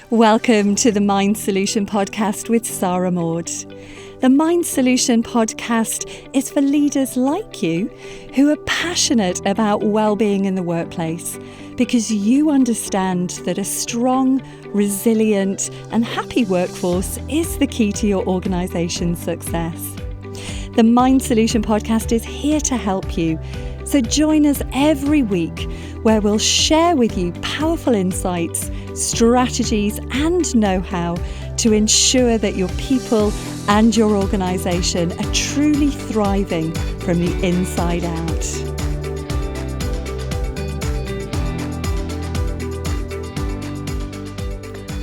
Welcome to the Mind Solution podcast with Sara Maude. The Mind Solution podcast is for leaders like you who are passionate about well-being in the workplace because you understand that a strong, resilient and happy workforce is the key to your organisation's success. The Mind Solution podcast is here to help you. So join us every week where we'll share with you powerful insights, strategies and know-how to ensure that your people and your organisation are truly thriving from the inside out.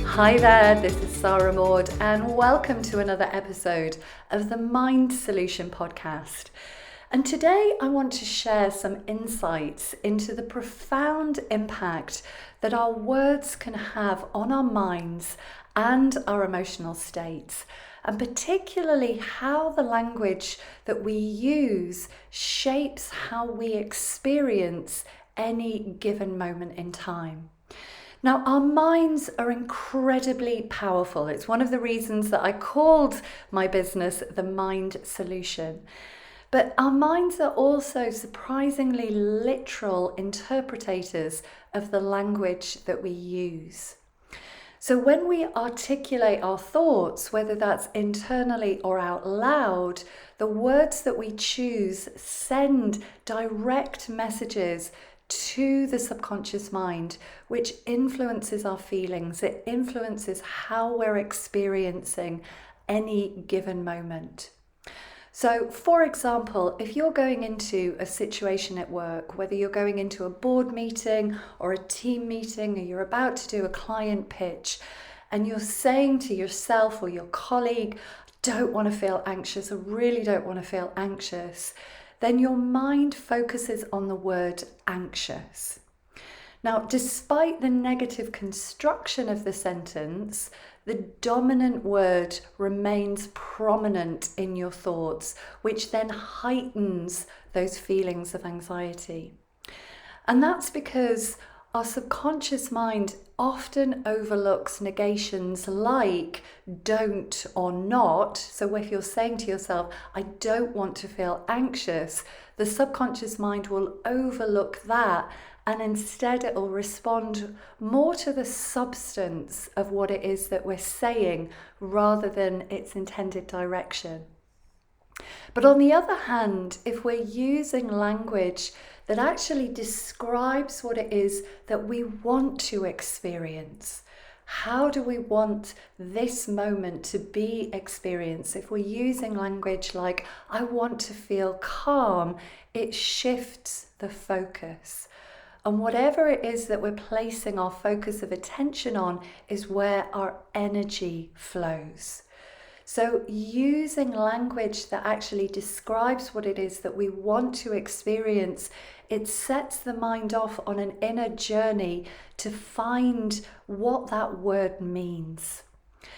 Hi there, this is Sara Maude and welcome to another episode of the Mind Solution podcast. And today I want to share some insights into the profound impact that our words can have on our minds and our emotional states, and particularly how the language that we use shapes how we experience any given moment in time. Now, our minds are incredibly powerful. It's one of the reasons that I called my business the Mind Solution. But our minds are also surprisingly literal interpretators of the language that we use. So when we articulate our thoughts, whether that's internally or out loud, the words that we choose send direct messages to the subconscious mind, which influences our feelings. It influences how we're experiencing any given moment. So, for example, if you're going into a situation at work, whether you're going into a board meeting or a team meeting, or you're about to do a client pitch, and you're saying to yourself or your colleague, I don't want to feel anxious, I really don't want to feel anxious, then your mind focuses on the word anxious. Now, despite the negative construction of the sentence, the dominant word remains prominent in your thoughts, which then heightens those feelings of anxiety. And that's because our subconscious mind often overlooks negations like don't or not. So if you're saying to yourself, I don't want to feel anxious, the subconscious mind will overlook that, and instead it will respond more to the substance of what it is that we're saying rather than its intended direction. But on the other hand, if we're using language that actually describes what it is that we want to experience, how do we want this moment to be experienced? If we're using language like, I want to feel calm, it shifts the focus. And whatever it is that we're placing our focus of attention on is where our energy flows. So using language that actually describes what it is that we want to experience, it sets the mind off on an inner journey to find what that word means.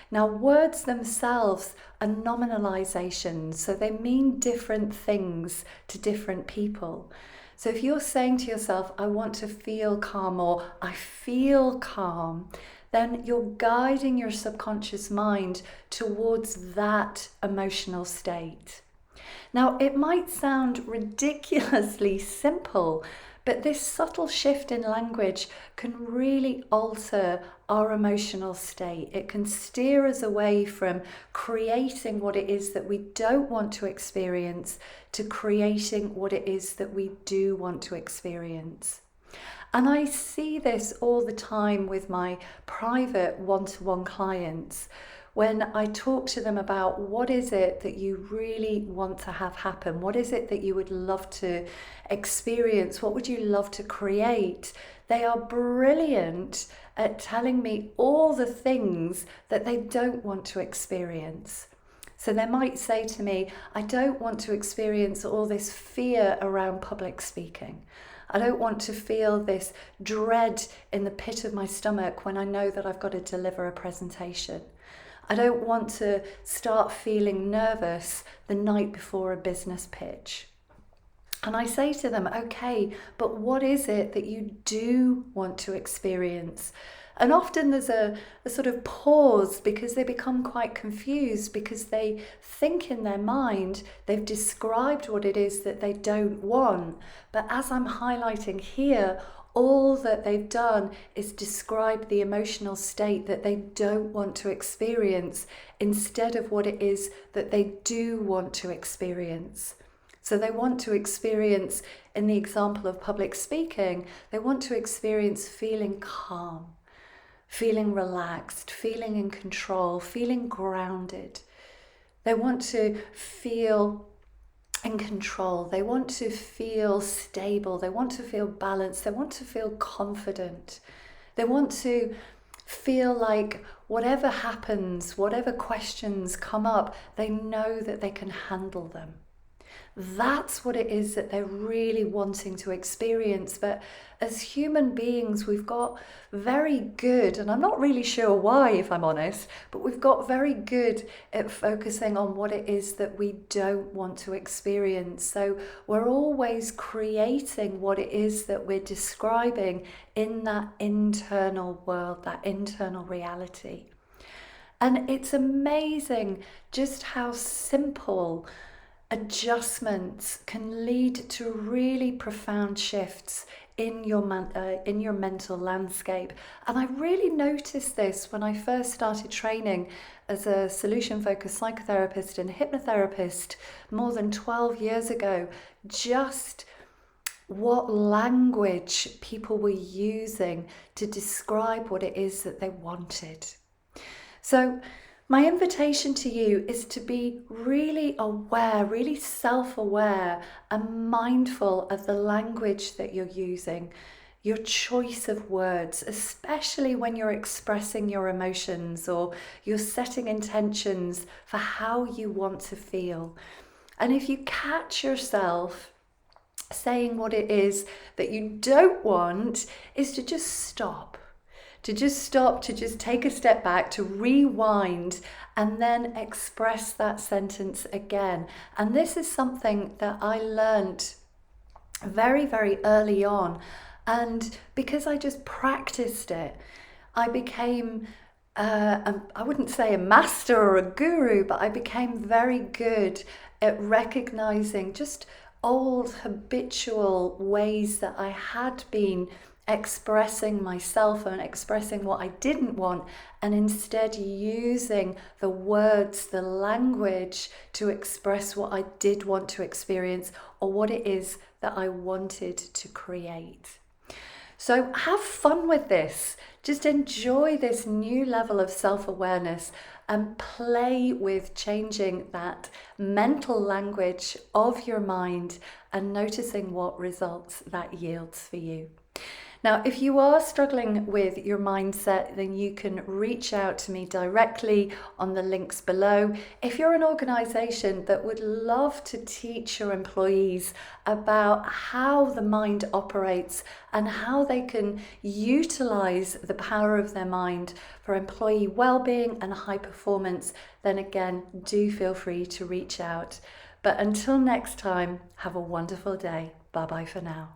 Now, words themselves are nominalizations, so they mean different things to different people. So if you're saying to yourself, I want to feel calm, or I feel calm, then you're guiding your subconscious mind towards that emotional state. Now, it might sound ridiculously simple, but this subtle shift in language can really alter our emotional state. It can steer us away from creating what it is that we don't want to experience to creating what it is that we do want to experience. And I see this all the time with my private one-to-one clients. When I talk to them about what is it that you really want to have happen, what is it that you would love to experience, what would you love to create, they are brilliant at telling me all the things that they don't want to experience. So they might say to me, I don't want to experience all this fear around public speaking. I don't want to feel this dread in the pit of my stomach when I know that I've got to deliver a presentation. I don't want to start feeling nervous the night before a business pitch. And I say to them, okay, but what is it that you do want to experience? And often there's a sort of pause because they become quite confused because they think in their mind they've described what it is that they don't want. But as I'm highlighting here, all that they've done is describe the emotional state that they don't want to experience instead of what it is that they do want to experience. So they want to experience, in the example of public speaking, they want to experience feeling calm, feeling relaxed, feeling in control, feeling grounded. They want to feel in control. They want to feel stable. They want to feel balanced. They want to feel confident. They want to feel like whatever happens, whatever questions come up, they know that they can handle them. That's what it is that they're really wanting to experience. But as human beings, we've got very good, and I'm not really sure why, if I'm honest, but we've got very good at focusing on what it is that we don't want to experience. So we're always creating what it is that we're describing in that internal world, that internal reality. And it's amazing just how simple adjustments can lead to really profound shifts in your mental landscape. And I really noticed this when I first started training as a solution-focused psychotherapist and hypnotherapist more than 12 years ago, just what language people were using to describe what it is that they wanted. So my invitation to you is to be really aware, really self-aware and mindful of the language that you're using, your choice of words, especially when you're expressing your emotions or you're setting intentions for how you want to feel. And if you catch yourself saying what it is that you don't want, is to just stop. To just take a step back, to rewind, and then express that sentence again. And this is something that I learned very, very early on. And because I just practiced it, I became, I wouldn't say a master or a guru, but I became very good at recognizing just old habitual ways that I had been expressing myself and expressing what I didn't want, and instead using the words, the language to express what I did want to experience or what it is that I wanted to create. So have fun with this. Just enjoy this new level of self-awareness and play with changing that mental language of your mind and noticing what results that yields for you. Now, if you are struggling with your mindset, then you can reach out to me directly on the links below. If you're an organisation that would love to teach your employees about how the mind operates and how they can utilise the power of their mind for employee well-being and high performance, then again, do feel free to reach out. But until next time, have a wonderful day. Bye-bye for now.